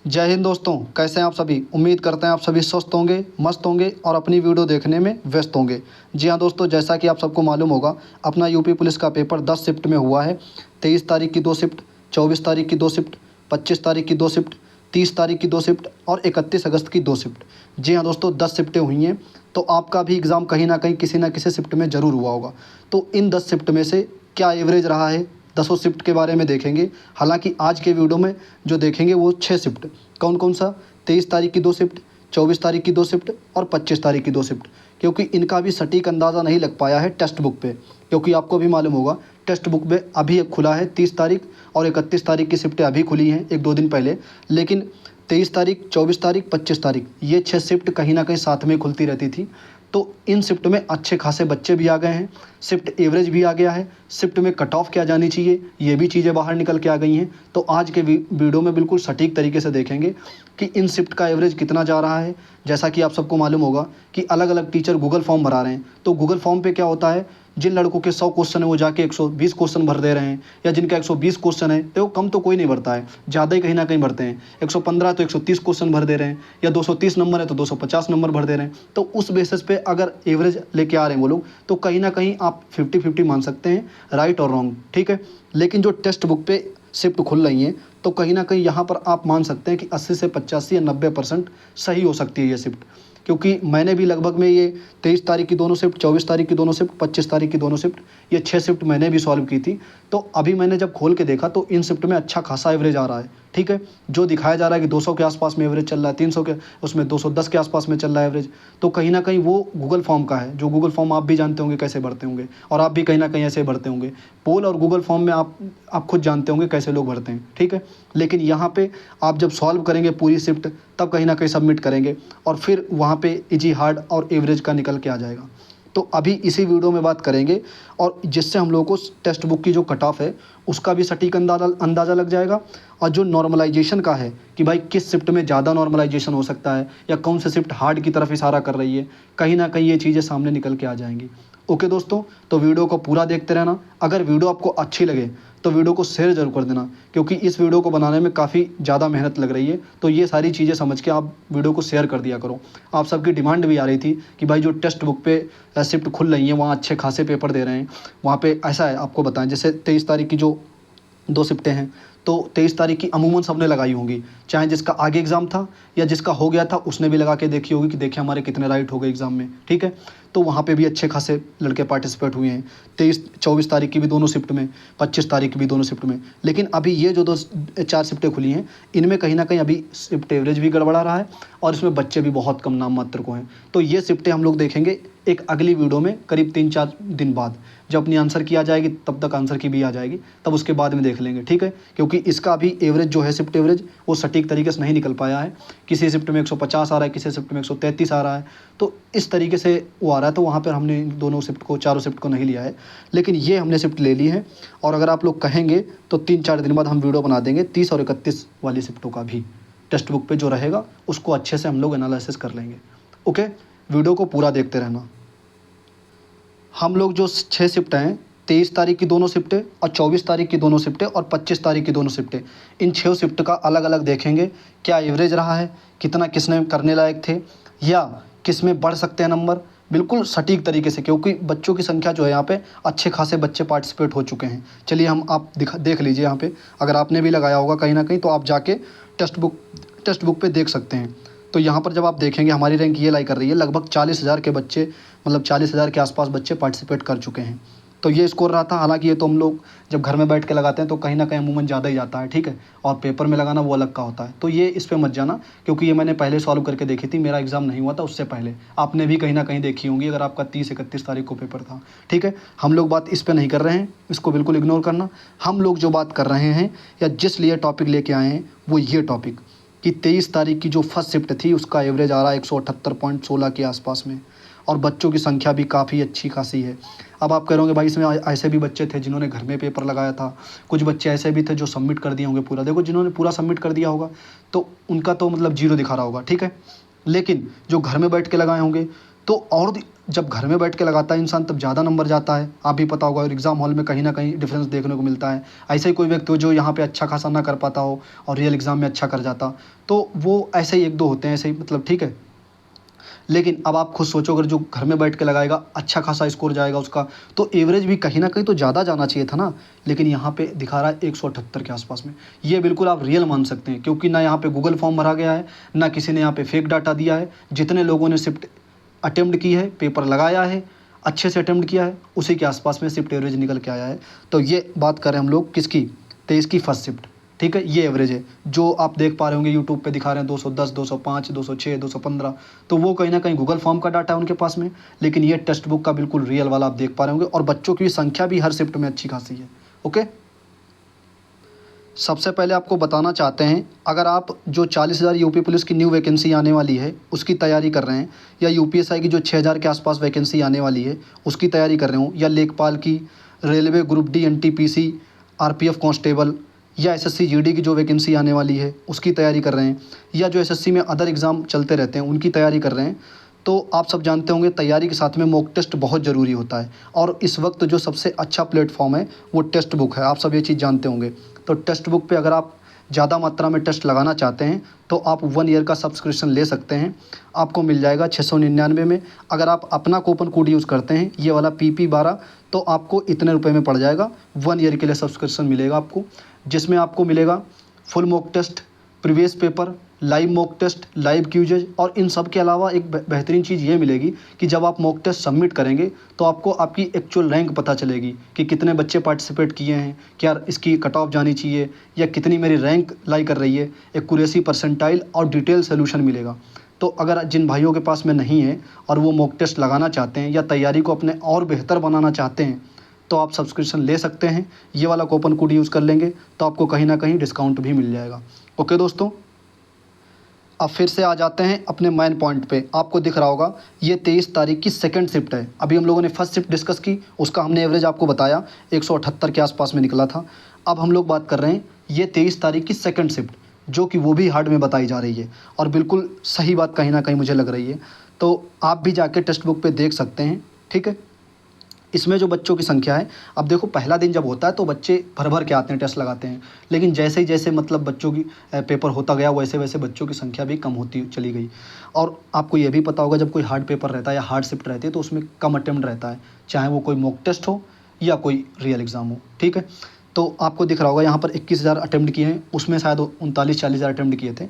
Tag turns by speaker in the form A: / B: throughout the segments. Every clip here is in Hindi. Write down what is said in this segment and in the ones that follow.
A: जय हिंद दोस्तों, कैसे हैं आप सभी। उम्मीद करते हैं आप सभी स्वस्थ होंगे, मस्त होंगे और अपनी वीडियो देखने में व्यस्त होंगे। जी हाँ दोस्तों, जैसा कि आप सबको मालूम होगा, अपना यूपी पुलिस का पेपर 10 शिफ्ट में हुआ है। 23 तारीख की 2 शिफ्ट, 24 तारीख की 2 शिफ्ट, 25 तारीख की 2 शिफ्ट, 30 तारीख की 2 शिफ्ट और 31 अगस्त की 2 शिफ्ट। जी हाँ दोस्तों, 10 शिफ्टें हुई हैं। तो आपका भी एग्ज़ाम कहीं ना कहीं किसी न किसी शिफ्ट में ज़रूर हुआ होगा। तो इन 10 शिफ्ट में से क्या एवरेज रहा है, 10 शिफ्ट के बारे में देखेंगे। हालांकि आज के वीडियो में जो देखेंगे वो 6 शिफ्ट। कौन कौन सा? 23 तारीख की 2 शिफ्ट, 24 तारीख की 2 शिफ्ट और 25 तारीख की 2 शिफ्ट। क्योंकि इनका भी सटीक अंदाज़ा नहीं लग पाया है टेक्स्ट बुक पे, क्योंकि आपको भी मालूम होगा टेक्स्ट बुक में अभी एक खुला है 30 तारीख और 31 तारीख की शिफ्टें अभी खुली हैं 1-2 दिन पहले। लेकिन 23 तारीख, 24 तारीख, 25 तारीख ये 6 शिफ्ट कहीं ना कहीं साथ में खुलती रहती थी। तो इन शिफ्ट में अच्छे खासे बच्चे भी आ गए हैं, शिफ्ट एवरेज भी आ गया है, शिफ्ट में कट ऑफ क्या जानी चाहिए ये भी चीज़ें बाहर निकल के आ गई हैं। तो आज के वीडियो में बिल्कुल सटीक तरीके से देखेंगे कि इन शिफ्ट का एवरेज कितना जा रहा है। जैसा कि आप सबको मालूम होगा कि अलग अलग टीचर गूगल फॉर्म भरा रहे हैं। तो गूगल फॉर्म पे क्या होता है, जिन लड़कों के 100 क्वेश्चन है वो जाके 120 क्वेश्चन भर दे रहे हैं, या जिनका 120 क्वेश्चन है तो कम तो कोई नहीं भरता है, ज़्यादा ही कहीं ना कहीं भरते हैं। 115 तो 130 क्वेश्चन भर दे रहे हैं, या 230 नंबर है तो 250 नंबर भर दे रहे हैं। तो उस बेसिस पे अगर एवरेज लेके आ रहे हैं वो लोग, तो कहीं ना कहीं आप 50-50 मान सकते हैं, राइट और रॉन्ग, ठीक है। लेकिन जो टेक्स्ट बुक पे शिफ्ट खुल रही हैं तो कहीं ना कहीं यहाँ पर आप मान सकते हैं कि 80 से 85 या 90% सही हो सकती है ये शिफ्ट। क्योंकि मैंने भी लगभग में ये 23 तारीख की दोनों शिफ्ट, 24 तारीख की दोनों शिफ्ट, 25 तारीख की दोनों शिफ्ट, ये 6 शिफ्ट मैंने भी सॉल्व की थी। तो अभी मैंने जब खोल के देखा तो इन शिफ्ट में अच्छा खासा एवरेज आ रहा है, ठीक है। जो दिखाया जा रहा है कि 200 के आसपास में एवरेज चल रहा है, 300 के, उसमें 210 के आसपास में चल रहा है एवरेज। तो कहीं ना कहीं वो गूगल फॉर्म का है, जो गूगल फॉर्म आप भी जानते होंगे कैसे भरते होंगे, और आप भी कहीं ना कहीं ऐसे भरते होंगे। पोल और गूगल फॉर्म में आप खुद जानते होंगे कैसे लोग भरते हैं, ठीक है। लेकिन यहाँ पे आप जब सॉल्व करेंगे पूरी शिफ्ट, तब कहीं ना कहीं सबमिट करेंगे और फिर वहाँ पे इजी, हार्ड और एवरेज का निकल के आ जाएगा। तो अभी इसी वीडियो में बात करेंगे, और जिससे हम लोगों को टेक्स्ट बुक की जो कट ऑफ है उसका भी सटीक अंदाज़ा लग जाएगा, और जो नॉर्मलाइजेशन का है कि भाई किस शिफ्ट में ज़्यादा नॉर्मलाइजेशन हो सकता है, या कौन सी शिफ्ट हार्ड की तरफ इशारा कर रही है, कहीं ना कहीं ये चीज़ें सामने निकल के आ जाएंगी। ओके दोस्तों, तो वीडियो को पूरा देखते रहना। अगर वीडियो आपको अच्छी लगे तो वीडियो को शेयर जरूर कर देना, क्योंकि इस वीडियो को बनाने में काफ़ी ज़्यादा मेहनत लग रही है। तो ये सारी चीज़ें समझ के आप वीडियो को शेयर कर दिया करो। आप सबकी डिमांड भी आ रही थी कि भाई जो टेक्स्ट बुक पे शिफ्ट खुल रही है वहाँ अच्छे खासे पेपर दे रहे हैं। वहाँ पे ऐसा है, आपको बताएं, जैसे 23 तारीख की जो 2 शिफ्टें हैं, तो 23 तारीख की अमूमन सबने लगाई होंगी, चाहे जिसका आगे एग्ज़ाम था या जिसका हो गया था उसने भी लगा के देखी होगी कि देखिए हमारे कितने राइट हो गए एग्ज़ाम में, ठीक है। तो वहाँ पे भी अच्छे खासे लड़के पार्टिसिपेट हुए हैं 23-24 तारीख की भी दोनों शिफ्ट में, 25 तारीख की भी दोनों शिफ्ट में। लेकिन अभी ये जो 4 शिफ्टें खुली हैं, इनमें कहीं ना कहीं अभी शिफ्ट एवरेज भी गड़बड़ा रहा है, और इसमें बच्चे भी बहुत कम नाम मात्र को हैं। तो ये शिफ्टें हम लोग देखेंगे एक अगली वीडियो में, करीब 3-4 दिन बाद, जब अपनी आंसर की आ जाएगी, तब तक आंसर की भी आ जाएगी, तब उसके बाद में देख लेंगे, ठीक है। क्योंकि इसका भी एवरेज जो है, शिफ्ट एवरेज, वो सटीक तरीके से नहीं निकल पाया है। किसी शिफ्ट में 150 आ रहा है, किसी शिफ्ट में 133 आ रहा है, तो इस तरीके से वो आ रहा है। तो वहाँ पर हमने दोनों शिफ्ट को, चारों शिफ्ट को नहीं लिया है, लेकिन ये हमने शिफ्ट ले ली है। और अगर आप लोग कहेंगे तो 3-4 दिन बाद हम वीडियो बना देंगे 30 और 31 वाली शिफ्टों का भी। टेक्स्ट बुक पे जो रहेगा उसको अच्छे से हम लोग एनालिसिस कर लेंगे। ओके, वीडियो को पूरा देखते रहना। हम लोग जो 6 शिफ्ट हैं, 23 तारीख की दोनों शिफ्टें और 24 तारीख की दोनों शिफ्टें और 25 तारीख की दोनों शिफ्टें, इन 6 शिफ्ट का अलग अलग देखेंगे। क्या एवरेज रहा है, कितना किसने करने लायक थे, या किस में बढ़ सकते हैं नंबर, बिल्कुल सटीक तरीके से। क्योंकि बच्चों की संख्या जो है यहाँ पे, अच्छे खासे बच्चे पार्टिसिपेट हो चुके हैं। चलिए आप देख लीजिए यहाँ पे, अगर आपने भी लगाया होगा कहीं ना कहीं तो आप जाके टेक्स्ट बुक पे देख सकते हैं। तो यहाँ पर जब आप देखेंगे हमारी रैंक ये लाई कर रही है, लगभग 40,000 के बच्चे, मतलब 40,000 के आसपास बच्चे पार्टिसिपेट कर चुके हैं। तो ये स्कोर रहा था। हालांकि ये तो हम लोग जब घर में बैठ के लगाते हैं तो कहीं ना कहीं अमूमन ज़्यादा ही जाता है, ठीक है, और पेपर में लगाना वो अलग का होता है। तो ये इस पे मत जाना, क्योंकि ये मैंने पहले सॉल्व करके देखी थी, मेरा एग्ज़ाम नहीं हुआ था उससे पहले। आपने भी कहीं ना कहीं देखी होंगी अगर आपका 30-31 तारीख को पेपर था, ठीक है। हम लोग बात इस पर नहीं कर रहे हैं, इसको बिल्कुल इग्नोर करना। हम लोग जो बात कर रहे हैं, या जिस लिए टॉपिक लेके आए हैं, वो ये टॉपिक कि 23 तारीख की जो फर्स्ट शिफ्ट थी उसका एवरेज आ रहा है 178.16 के आसपास में, और बच्चों की संख्या भी काफ़ी अच्छी खासी है। अब आप कहोगे भाई इसमें ऐसे भी बच्चे थे जिन्होंने घर में पेपर लगाया था, कुछ बच्चे ऐसे भी थे जो सबमिट कर दिए होंगे पूरा। देखो, जिन्होंने पूरा सबमिट कर दिया होगा तो उनका तो मतलब 0 दिखा रहा होगा, ठीक है। लेकिन जो घर में बैठ के लगाए होंगे तो और जब घर में बैठ के लगाता है इंसान तब ज़्यादा नंबर जाता है। आप भी पता होगा, और एग्ज़ाम हॉल में कहीं ना कहीं डिफरेंस देखने को मिलता है। ऐसे ही कोई व्यक्ति हो जो यहाँ पे अच्छा खासा ना कर पाता हो और रियल एग्ज़ाम में अच्छा कर जाता, तो वो ऐसे ही एक दो होते हैं ऐसे ही, मतलब ठीक है। लेकिन अब आप खुद सोचो, अगर जो घर में बैठ के लगाएगा अच्छा खासा स्कोर जाएगा उसका, तो एवरेज भी कहीं ना कहीं तो ज़्यादा जाना चाहिए था ना। लेकिन यहाँ पे दिखा रहा है 178 के आसपास में। ये बिल्कुल आप रियल मान सकते हैं, क्योंकि ना यहाँ पे गूगल फॉर्म भरा गया है, ना किसी ने यहाँ पे फेक डाटा दिया है। जितने लोगों ने शिफ्ट अटेम्प्ट की है, पेपर लगाया है, अच्छे से अटेम्प्ट किया है, उसी के आसपास में शिफ्ट एवरेज निकल के आया है। तो ये बात करें हम लोग किसकी, 23 की फर्स्ट शिफ्ट, ठीक है। ये एवरेज है जो आप देख पा रहे होंगे यूट्यूब पे दिखा रहे हैं 210, 205, 206, 215। तो वो कहीं ना कहीं गूगल फॉर्म का डाटा है उनके पास में। लेकिन ये टेक्स्ट बुक का बिल्कुल रियल वाला आप देख पा रहे होंगे, और बच्चों की संख्या भी हर शिफ्ट में अच्छी खासी है। ओके, सबसे पहले आपको बताना चाहते हैं, अगर आप जो 40,000 यूपी पुलिस की न्यू वैकेंसी आने वाली है उसकी तैयारी कर रहे हैं, या यूपीएसआई की जो 6,000 के आसपास वैकेंसी आने वाली है उसकी तैयारी कर रहे हो, या लेखपाल की, railway group D, NTPC, RPF constable, या एसएससी जीडी की जो वैकेंसी आने वाली है उसकी तैयारी कर रहे हैं, या जो एसएससी में अदर एग्ज़ाम चलते रहते हैं उनकी तैयारी कर रहे हैं, तो आप सब जानते होंगे तैयारी के साथ में मॉक टेस्ट बहुत ज़रूरी होता है। और इस वक्त जो सबसे अच्छा प्लेटफॉर्म है वो टेक्स्ट बुक है, आप सब ये चीज़ जानते होंगे। तो टेक्स्ट बुक पे अगर आप ज़्यादा मात्रा में टेस्ट लगाना चाहते हैं तो आप 1 ईयर का सब्सक्रिप्शन ले सकते हैं। आपको मिल जाएगा 699 में। अगर आप अपना कूपन कोड यूज़ करते हैं ये वाला PP12, तो आपको इतने रुपए में पड़ जाएगा। 1 ईयर के लिए सब्सक्रिप्शन मिलेगा आपको, जिसमें आपको मिलेगा full mock test, previous paper, live mock test, live quizzes, और इन सब के अलावा एक बेहतरीन चीज़ ये मिलेगी कि जब आप मॉक टेस्ट सबमिट करेंगे तो आपको आपकी एक्चुअल रैंक पता चलेगी कि कितने बच्चे पार्टिसिपेट किए हैं, क्या इसकी कट ऑफ जानी चाहिए, या कितनी मेरी रैंक लाई कर रही है, एक्यूरेसी परसेंटाइल और डिटेल सोल्यूशन मिलेगा। तो अगर जिन भाइयों के पास में नहीं है और वो मॉक टेस्ट लगाना चाहते हैं या तैयारी को अपने और बेहतर बनाना चाहते हैं, तो आप सब्सक्रिप्शन ले सकते हैं। ये वाला कूपन कोड यूज़ कर लेंगे तो आपको कहीं ना कहीं डिस्काउंट भी मिल जाएगा। ओके दोस्तों, अब फिर से आ जाते हैं अपने मेन पॉइंट पे। आपको दिख रहा होगा ये 23 तारीख की सेकंड शिफ्ट है। अभी हम लोगों ने फर्स्ट शिफ्ट डिस्कस की, उसका हमने एवरेज आपको बताया 178 के आसपास में निकला था। अब हम लोग बात कर रहे हैं ये 23 तारीख की सेकंड शिफ्ट, जो कि वो भी हार्ड में बताई जा रही है, और बिल्कुल सही बात कहीं ना कहीं मुझे लग रही है। तो आप भी जाके टेक्स्ट बुक पर देख सकते हैं, ठीक है। इसमें जो बच्चों की संख्या है, अब देखो पहला दिन जब होता है तो बच्चे भर भर के आते हैं, टेस्ट लगाते हैं। लेकिन जैसे ही जैसे मतलब बच्चों की पेपर होता गया वैसे वैसे बच्चों की संख्या भी कम होती चली गई। और आपको ये भी पता होगा जब कोई हार्ड पेपर रहता है या हार्ड शिफ्ट रहती है तो उसमें कम अटेम्प्ट रहता है, चाहे वो कोई मॉक टेस्ट हो या कोई रियल एग्ज़ाम हो, ठीक है। तो आपको दिख रहा होगा यहाँ पर 21,000 अटेम्प्ट किए हैं, उसमें शायद 39-40,000 अटेम्प्ट किए थे।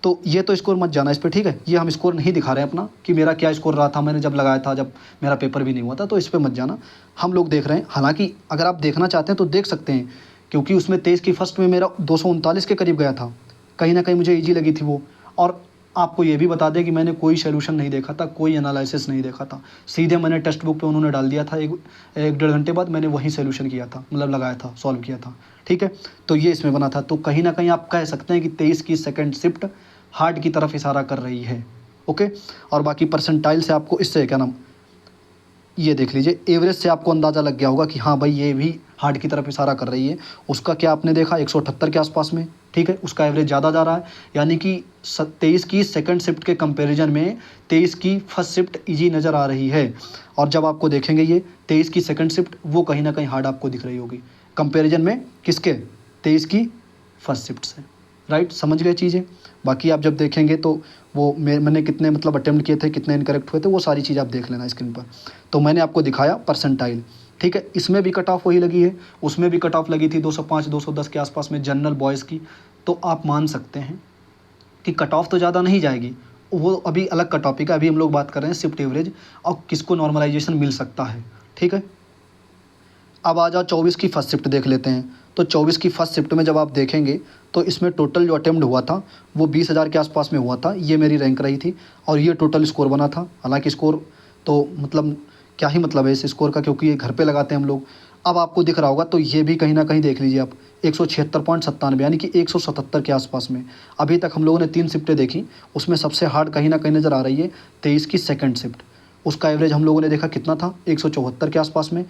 A: तो ये तो स्कोर मत जाना इस पर, ठीक है। ये हम स्कोर नहीं दिखा रहे हैं अपना कि मेरा क्या स्कोर रहा था मैंने जब लगाया था, जब मेरा पेपर भी नहीं हुआ था, तो इस पर मत जाना। हम लोग देख रहे हैं, हालांकि अगर आप देखना चाहते हैं तो देख सकते हैं, क्योंकि उसमें 23 की फर्स्ट में मेरा 239 के करीब गया था। कहीं ना कहीं मुझे ईजी लगी थी वो। और आपको ये भी बता दें कि मैंने कोई सोल्यूशन नहीं देखा था, कोई एनालिसिस नहीं देखा था, सीधे मैंने टेक्स्ट बुक पे उन्होंने डाल दिया था। एक 1.5 घंटे बाद मैंने वही सोल्यूशन किया था, मतलब लगाया था, सॉल्व किया था, ठीक है। तो ये इसमें बना था। तो कहीं ना कहीं आप कह सकते हैं कि 23 की सेकेंड शिफ्ट हार्ड की तरफ इशारा कर रही है। ओके, और बाकी परसेंटाइल से आपको इससे क्या नाम, ये देख लीजिए, एवरेज से आपको अंदाज़ा लग गया होगा कि हाँ भाई ये भी हार्ड की तरफ इशारा कर रही है। उसका क्या आपने देखा 178 के आसपास में, ठीक है। उसका एवरेज ज़्यादा जा रहा है, यानी कि 23 की सेकंड शिफ्ट के कंपैरिजन में 23 की फर्स्ट शिफ्ट इजी नज़र आ रही है। और जब आपको देखेंगे ये 23 की सेकंड शिफ्ट, वो कहीं ना कहीं हार्ड आपको दिख रही होगी कंपैरिजन में किसके, 23 की फर्स्ट शिफ्ट से। राइट, समझ गए चीज़ें। बाकी आप जब देखेंगे तो वो मैंने कितने मतलब अटेम्प्ट किए थे, कितने इनकरेक्ट हुए थे, वो सारी चीज़ आप देख लेना स्क्रीन पर। तो मैंने आपको दिखाया परसेंटाइल, ठीक है। इसमें भी कट ऑफ वही लगी है, उसमें भी कट ऑफ लगी थी 205 210 के आसपास में जनरल बॉयज़ की। तो आप मान सकते हैं कि कट ऑफ तो ज़्यादा नहीं जाएगी, वो अभी अलग का टॉपिक है। अभी हम लोग बात कर रहे हैं शिफ्ट एवरेज और किसको नॉर्मलाइजेशन मिल सकता है, ठीक है। अब आ जाओ 24 की फर्स्ट शिफ्ट देख लेते हैं। तो 24 की फर्स्ट शिफ्ट में जब आप देखेंगे तो इसमें टोटल जो अटेम्प्ट हुआ था वो 20,000 के आसपास में हुआ था। ये मेरी रैंक रही थी और ये टोटल स्कोर बना था। हालांकि स्कोर तो मतलब क्या ही मतलब है इस स्कोर का, क्योंकि ये घर पे लगाते हैं हम लोग। अब आपको दिख रहा होगा तो ये भी कहीं ना कहीं देख लीजिए आप, 176.97 यानी कि 177 के आसपास में। अभी तक हम लोगों ने 3 शिफ्टें देखी, उसमें सबसे हार्ड कहीं ना कहीं नज़र आ रही है 23 की सेकेंड शिफ्ट। उसका एवरेज हम लोगों ने देखा कितना था, 174 के आसपास में।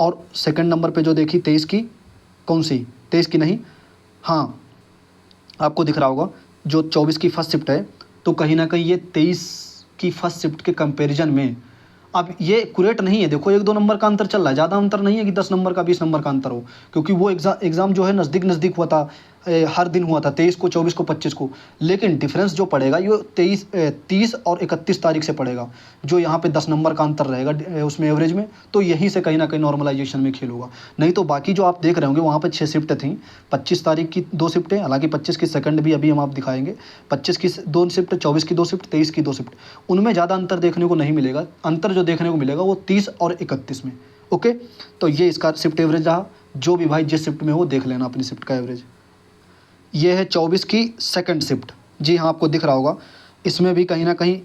A: और सेकंड नंबर पे जो देखी 23 की, कौन सी 23 की नहीं, हाँ आपको दिख रहा होगा जो 24 की फर्स्ट शिफ्ट है, तो कहीं ना कहीं ये 23 की फर्स्ट शिफ्ट के कंपैरिजन में अब ये एक्यूरेट नहीं है, देखो 1-2 नंबर का अंतर चल रहा है, ज़्यादा अंतर नहीं है कि 10 नंबर का 20 नंबर का अंतर हो, क्योंकि वो एग्ज़ाम जो है नज़दीक हुआ था, हर दिन हुआ था, 23 को, 24 को, 25 को। लेकिन डिफरेंस जो पड़ेगा ये 30 और 31 तारीख से पड़ेगा, जो यहाँ पे 10 नंबर का अंतर रहेगा उसमें एवरेज में, तो यहीं से कहीं ना कहीं नॉर्मलाइजेशन में खेल होगा। नहीं तो बाकी जो आप देख रहे होंगे वहाँ पर 6 शिफ्ट थी, 25 तारीख की 2 शिफ्टें, हालांकि 25 की सेकंड भी अभी हम आप दिखाएंगे, 25 की 2 शिफ्ट, 24 की 2 शिफ्ट, 23 की 2 शिफ्ट, उनमें ज़्यादा अंतर देखने को नहीं मिलेगा। अंतर जो देखने को मिलेगा वो 30 और 31 में। ओके, तो ये इसका शिफ्ट एवरेज रहा। जो भी भाई जिस शिफ्ट में हो देख लेना अपनी शिफ्ट का एवरेज। ये है 24 की सेकंड शिफ्ट, जी हाँ आपको दिख रहा होगा। इसमें भी कहीं ना कहीं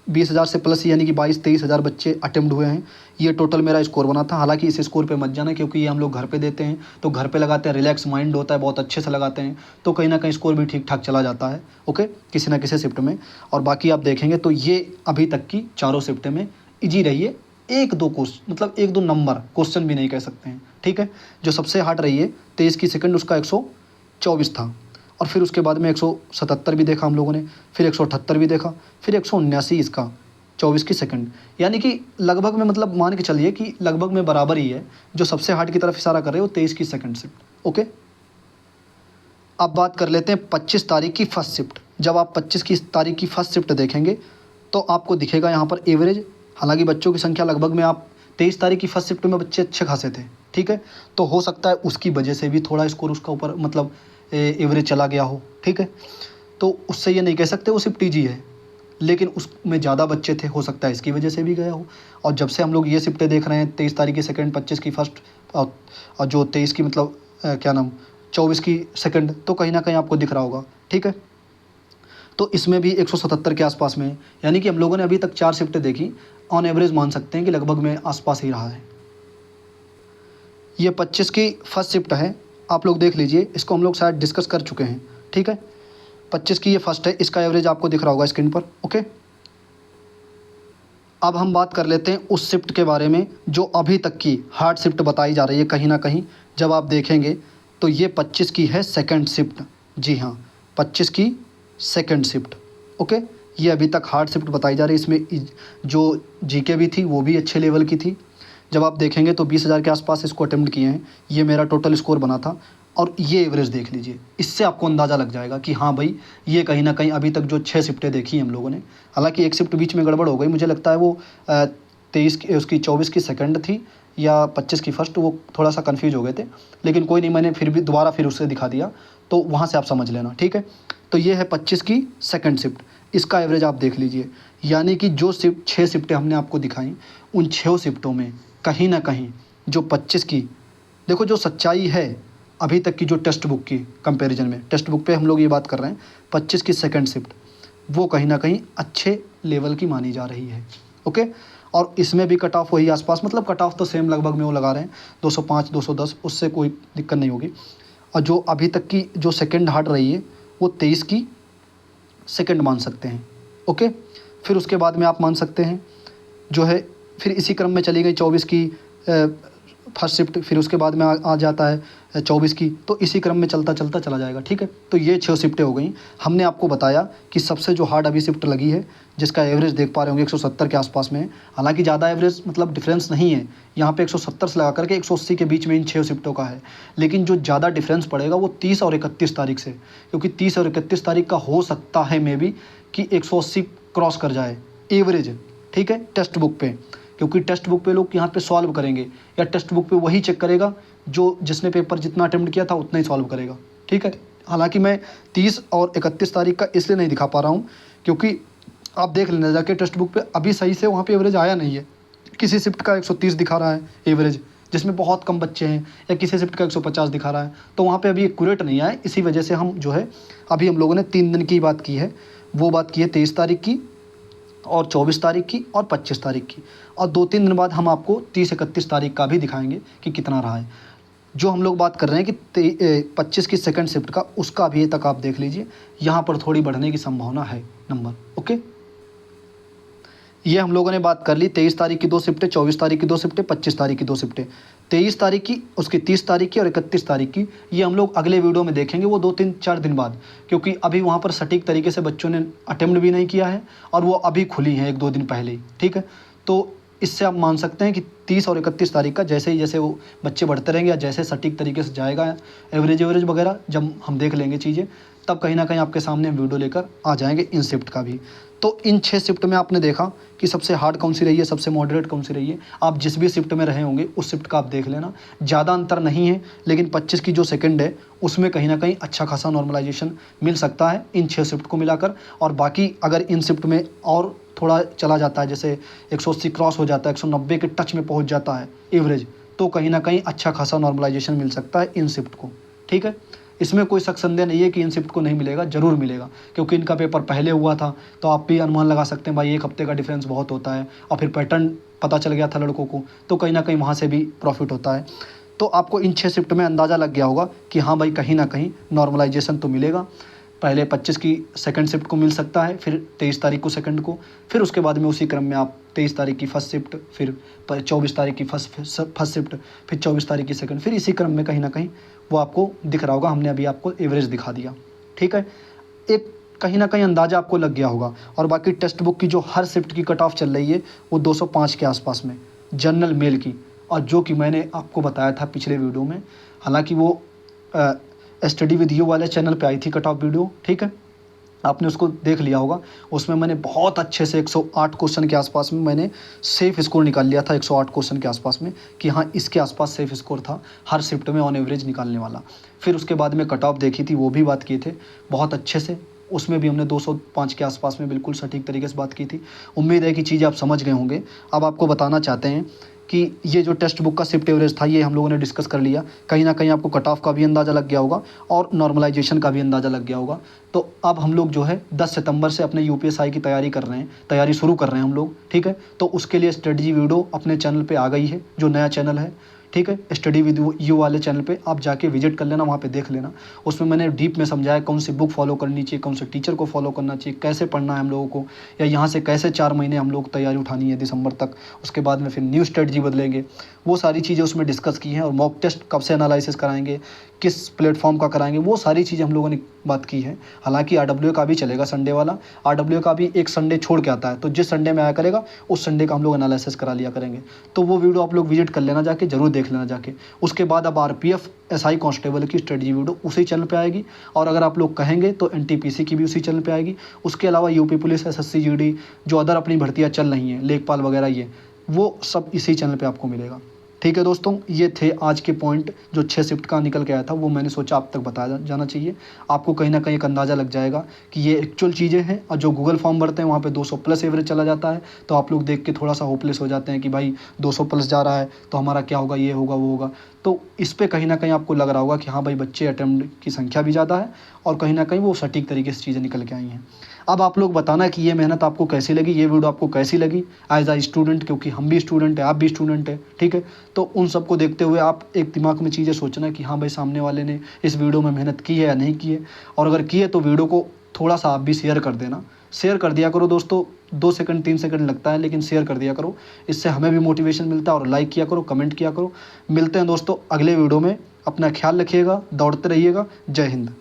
A: 20,000 से प्लस यानी कि 22-23 हज़ार बच्चे अटेम्प्ट हुए हैं। ये टोटल मेरा स्कोर बना था। हालांकि इस स्कोर पे मत जाना, क्योंकि ये हम लोग घर पे देते हैं, तो घर पे लगाते हैं, रिलैक्स माइंड होता है, बहुत अच्छे से लगाते हैं, तो कहीं ना कहीं स्कोर भी ठीक ठाक चला जाता है। ओके, किसी ना किसी शिफ्ट में। और बाकी आप देखेंगे तो ये अभी तक की चारों शिफ्टें में ईजी रही है। 1-2 क्वेश्चन, मतलब 1-2 नंबर क्वेश्चन भी नहीं कह सकते हैं, ठीक है। जो सबसे हार्ड रही है 23 की सेकंड, उसका 124 था, और फिर उसके बाद में 177 भी देखा हम लोगों ने, फिर 178 भी देखा, फिर 179 इसका 24 की सेकंड, यानी कि लगभग में, मतलब मान के चलिए कि लगभग में बराबर ही है। जो सबसे हार्ड की तरफ इशारा कर रहे हो 23 की सेकंड शिफ्ट। ओके, अब बात कर लेते हैं 25 तारीख की फर्स्ट शिफ्ट। जब आप 25 की तारीख की फर्स्ट शिफ्ट देखेंगे तो आपको दिखेगा यहाँ पर एवरेज। हालांकि बच्चों की संख्या लगभग में, आप 23 तारीख की फर्स्ट शिफ्ट में बच्चे अच्छे खासे थे, ठीक है, तो हो सकता है उसकी वजह से भी थोड़ा स्कोर उसका ऊपर, मतलब एवरेज चला गया हो, ठीक है। तो उससे ये नहीं कह सकते वो शिफ्ट ईजी है, लेकिन उसमें ज़्यादा बच्चे थे, हो सकता है इसकी वजह से भी गया हो। और जब से हम लोग ये शिफ्टें देख रहे हैं, 23 तारीख की सेकंड, 25 की फर्स्ट, और जो 23 की, मतलब क्या नाम, 24 की सेकंड, तो कहीं ना कहीं आपको दिख रहा होगा, ठीक है। तो इसमें भी 177 के आसपास में है, यानी कि हम लोगों ने अभी तक 4 शिफ्टें देखी, ऑन एवरेज मान सकते हैं कि लगभग में आसपास ही रहा है। ये 25 की फर्स्ट शिफ्ट है, आप लोग देख लीजिए, इसको हम लोग शायद डिस्कस कर चुके हैं, ठीक है। 25 की ये फर्स्ट है, इसका एवरेज आपको दिख रहा होगा स्क्रीन पर। ओके, अब हम बात कर लेते हैं उस शिफ्ट के बारे में जो अभी तक की हार्ड शिफ्ट बताई जा रही है। कहीं ना कहीं जब आप देखेंगे तो ये 25 की है सेकंड शिफ्ट, जी हाँ 25 की सेकंड शिफ्ट। ओके, ये अभी तक हार्ड शिफ्ट बताई जा रही है। इसमें जो जीके भी थी वो भी अच्छे लेवल की थी। जब आप देखेंगे तो 20,000 के आसपास इसको अटेम्प्ट किए हैं, ये मेरा टोटल स्कोर बना था। और ये एवरेज देख लीजिए, इससे आपको अंदाज़ा लग जाएगा कि हाँ भाई, ये कहीं ना कहीं अभी तक जो 6 शिफ्टें देखी हैं हम लोगों ने, हालांकि एक शिफ्ट बीच में गड़बड़ हो गई, मुझे लगता है वो 23 की, उसकी 24 की सेकंड थी या 25 की फर्स्ट, वो थोड़ा सा कन्फ्यूज हो गए थे, लेकिन कोई नहीं, मैंने फिर भी दोबारा फिर उससे दिखा दिया, तो वहाँ से आप समझ लेना, ठीक है। तो ये है 25 की सेकंड शिफ्ट, इसका एवरेज आप देख लीजिए, यानी कि जो 6 शिफ्टें हमने आपको दिखाई, उन 6 शिफ्टों में कहीं ना कहीं जो 25 की, देखो जो सच्चाई है अभी तक की, जो टेक्स्ट बुक की कंपैरिजन में, टेक्स्ट बुक पे हम लोग ये बात कर रहे हैं, 25 की सेकंड शिफ्ट वो कहीं ना कहीं अच्छे लेवल की मानी जा रही है। ओके, और इसमें भी कट ऑफ वही आसपास, मतलब कट ऑफ तो सेम लगभग में वो लगा रहे हैं 205 210, उससे कोई दिक्कत नहीं होगी। और जो अभी तक की जो सेकंड हार्ड रही है वो 23 की सेकंड मान सकते हैं। ओके, फिर उसके बाद में आप मान सकते हैं जो है, फिर इसी क्रम में चली गई 24 की फर्स्ट शिफ्ट, फिर उसके बाद में आ जाता है 24 की, तो इसी क्रम में चलता चलता चला जाएगा, ठीक है। तो ये 6 शिफ्टें हो गई। हमने आपको बताया कि सबसे जो हार्ड अभी शिफ्ट लगी है, जिसका एवरेज देख पा रहे होंगे 170 के आसपास में है, हालांकि ज़्यादा एवरेज मतलब डिफरेंस नहीं है यहाँ पे, 170 से लगा करके 180 के बीच में इन 6 शिफ्टों का है। लेकिन जो ज़्यादा डिफरेंस पड़ेगा वो 30 और 31 तारीख से, क्योंकि 30 और 31 तारीख का हो सकता है मे बी कि 180 क्रॉस कर जाए एवरेज, ठीक है, टेक्स्ट बुक पे, क्योंकि टेक्स्ट बुक पे लोग यहाँ पे सॉल्व करेंगे, या टेक्स्ट बुक पे वही चेक करेगा जो जिसने पेपर जितना अटेम्प्ट किया था उतना ही सॉल्व करेगा, ठीक है। हालांकि मैं 30 और 31 तारीख का इसलिए नहीं दिखा पा रहा हूँ, क्योंकि आप देख लेना जाके टेक्स्ट बुक पे अभी सही से वहाँ पे एवरेज आया नहीं है। किसी शिफ्ट का 130 दिखा रहा है एवरेज, जिसमें बहुत कम बच्चे हैं, या किसी शिफ्ट का 150 दिखा रहा है, तो वहाँ पे अभी एक्यूरेट नहीं आया। इसी वजह से हम जो है, अभी हम लोगों ने 3 दिन की बात की है, वो बात की है 23 तारीख की और 24 तारीख की और 25 तारीख की, और 2-3 दिन बाद हम आपको 30-31 तारीख का भी दिखाएंगे कि कितना रहा है। जो हम लोग बात कर रहे हैं कि 25 की सेकंड शिफ्ट का, उसका अभी तक आप देख लीजिए, यहाँ पर थोड़ी बढ़ने की संभावना है नंबर। ओके, ये हम लोगों ने बात कर ली 23 तारीख की 2 शिफ्टें, 24 तारीख की 2 शिफ्टें, 25 तारीख की 2 शिफ्टें, 23 तारीख की, उसकी 30 तारीख की और 31 तारीख की, ये हम लोग अगले वीडियो में देखेंगे, वो 2-3-4 दिन बाद, क्योंकि अभी वहाँ पर सटीक तरीके से बच्चों ने अटेम्प्ट भी नहीं किया है, और वो अभी खुली हैं 1-2 दिन पहले ही, ठीक है। तो इससे आप मान सकते हैं कि 30 और 31 तारीख का जैसे ही जैसे वो बच्चे बढ़ते रहेंगे या जैसे सटीक तरीके से जाएगा एवरेज वगैरह जब हम देख लेंगे चीज़ें, तब कहीं ना कहीं आपके सामने हम वीडियो लेकर आ जाएंगे इन शिफ्ट का भी। तो इन 6 शिफ्ट में आपने देखा कि सबसे हार्ड कौन सी रही है, सबसे मॉडरेट कौन सी रही है। आप जिस भी शिफ्ट में रहे होंगे उस शिफ्ट का आप देख लेना, ज़्यादा अंतर नहीं है, लेकिन 25 की जो सेकंड है उसमें कहीं ना कहीं अच्छा खासा नॉर्मलाइजेशन मिल सकता है इन 6 शिफ्ट को मिलाकर। और बाकी अगर इन शिफ्ट में और थोड़ा चला जाता है, जैसे 180 क्रॉस हो जाता है, 190 के टच में पहुंच जाता है एवरेज, तो कहीं ना कहीं अच्छा खासा नॉर्मलाइजेशन मिल सकता है इन शिफ्ट को। ठीक है, इसमें कोई शक संदेह नहीं है कि इन शिफ्ट को नहीं मिलेगा, ज़रूर मिलेगा, क्योंकि इनका पेपर पहले हुआ था। तो आप भी अनुमान लगा सकते हैं भाई 1 हफ्ते का डिफरेंस बहुत होता है, और फिर पैटर्न पता चल गया था लड़कों को, तो कहीं ना कहीं वहाँ से भी प्रॉफिट होता है। तो आपको इन 6 शिफ्ट में अंदाज़ा लग गया होगा कि हाँ भाई कहीं ना कहीं नॉर्मलाइजेशन तो मिलेगा। पहले 25 की सेकंड शिफ्ट को मिल सकता है, फिर 23 तारीख को सेकंड को, फिर उसके बाद में उसी क्रम में आप 23 तारीख की फर्स्ट शिफ्ट, फिर 24 तारीख की फर्स्ट शिफ्ट, फिर 24 तारीख की सेकंड, फिर इसी क्रम में कहीं ना कहीं वो आपको दिख रहा होगा। हमने अभी आपको एवरेज दिखा दिया। ठीक है, एक कहीं ना कहीं अंदाज़ा आपको लग गया होगा। और बाकी टेक्स्ट बुक की जो हर शिफ्ट की कट ऑफ चल रही है वो 205 के आसपास में जनरल मेल की, और जो कि मैंने आपको बताया था पिछले वीडियो में, हालांकि वो स्टडी विद यू वाले चैनल पे आई थी कट ऑफ वीडियो। ठीक है, आपने उसको देख लिया होगा। उसमें मैंने बहुत अच्छे से 108 क्वेश्चन के आसपास में मैंने सेफ स्कोर निकाल लिया था, 108 क्वेश्चन के आसपास में, कि हाँ इसके आसपास सेफ स्कोर था हर शिफ्ट में ऑन एवरेज निकालने वाला। फिर उसके बाद में कट ऑफ देखी थी, वो भी बात किए थे बहुत अच्छे से, उसमें भी हमने 205 के आसपास में बिल्कुल सटीक तरीके से बात की थी। उम्मीद है कि चीज़ें आप समझ गए होंगे। अब आपको बताना चाहते हैं कि ये जो टेक्स्ट बुक का शिफ्ट एवरेज था ये हम लोगों ने डिस्कस कर लिया। कहीं ना कहीं आपको कट ऑफ का भी अंदाज़ा लग गया होगा और नॉर्मलाइजेशन का भी अंदाज़ा लग गया होगा। तो अब हम लोग जो है 10 सितंबर से अपने यूपीएसआई की तैयारी कर रहे हैं, तैयारी शुरू कर रहे हैं हम लोग। ठीक है, तो उसके लिए स्ट्रेटजी वीडियो अपने चैनल पे आ गई है, जो नया चैनल है। ठीक है, स्टडी विद यू वाले चैनल पे आप जाके विजिट कर लेना, वहाँ पे देख लेना। उसमें मैंने डीप में समझाया कौन सी बुक फॉलो करनी चाहिए, कौन से टीचर को फॉलो करना चाहिए, कैसे पढ़ना है हम लोगों को, या यहाँ से कैसे 4 महीने हम लोग तैयारी उठानी है दिसंबर तक, उसके बाद में फिर न्यू स्ट्रेटजी बदलेंगे। वो सारी चीज़ें उसमें डिस्कस की हैं। और मॉक टेस्ट कब से एनालिसिस कराएंगे, किस प्लेटफॉर्म का कराएंगे, वो सारी चीज़ें हम लोगों ने बात की है। हालांकि आरडब्ल्यू का भी चलेगा संडे वाला, आरडब्ल्यू का भी एक संडे छोड़ के आता है, तो जिस संडे में आया करेगा उस संडे का हम लोग एनालिसिस करा लिया करेंगे। तो वो वीडियो आप लोग विजिट कर लेना जाके, जरूर देख लेना जाके। उसके बाद अब आरपीएफ एसआई कांस्टेबल की स्ट्रेटजी वीडियो उसी चैनल पे आएगी, और अगर आप लोग कहेंगे तो एनटीपीसी की भी उसी चैनल पे आएगी। उसके अलावा यूपी पुलिस, एसएससी, जीडी, जो अदर अपनी भर्तियाँ चल रही हैं, लेखपाल वगैरह, ये वो सब इसी चैनल पे आपको मिलेगा। ठीक है दोस्तों, ये थे आज के पॉइंट जो 6 शिफ्ट का निकल के आया था, वो मैंने सोचा आप तक बताया जाना चाहिए। आपको कहीं ना कहीं एक अंदाज़ा लग जाएगा कि ये एक्चुअल चीज़ें हैं। और जो गूगल फॉर्म भरते हैं वहाँ पे 200 प्लस एवरेज चला जाता है, तो आप लोग देख के थोड़ा सा होपलेस हो जाते हैं कि भाई 200 प्लस जा रहा है तो हमारा क्या होगा, ये होगा वो होगा। तो इस पर कहीं ना कहीं आपको लग रहा होगा कि हाँ भाई बच्चे अटेम्प्ट की संख्या भी ज़्यादा है, और कहीं ना कहीं वो सटीक तरीके से चीज़ें निकल के आई हैं। अब आप लोग बताना कि ये मेहनत आपको कैसी लगी, ये वीडियो आपको कैसी लगी एज आ स्टूडेंट, क्योंकि हम भी स्टूडेंट हैं, आप भी स्टूडेंट हैं। ठीक है, तो उन सबको देखते हुए आप एक दिमाग में चीज़ें सोचना कि हाँ भाई सामने वाले ने इस वीडियो में मेहनत की है या नहीं की है। और अगर की है तो वीडियो को थोड़ा सा आप भी शेयर कर देना, शेयर कर दिया करो दोस्तों। 2 सेकंड 3 सेकंड लगता है, लेकिन शेयर कर दिया करो, इससे हमें भी मोटिवेशन मिलता है। और लाइक किया करो, कमेंट किया करो। मिलते हैं दोस्तों अगले वीडियो में। अपना ख्याल रखिएगा, दौड़ते रहिएगा। जय हिंद।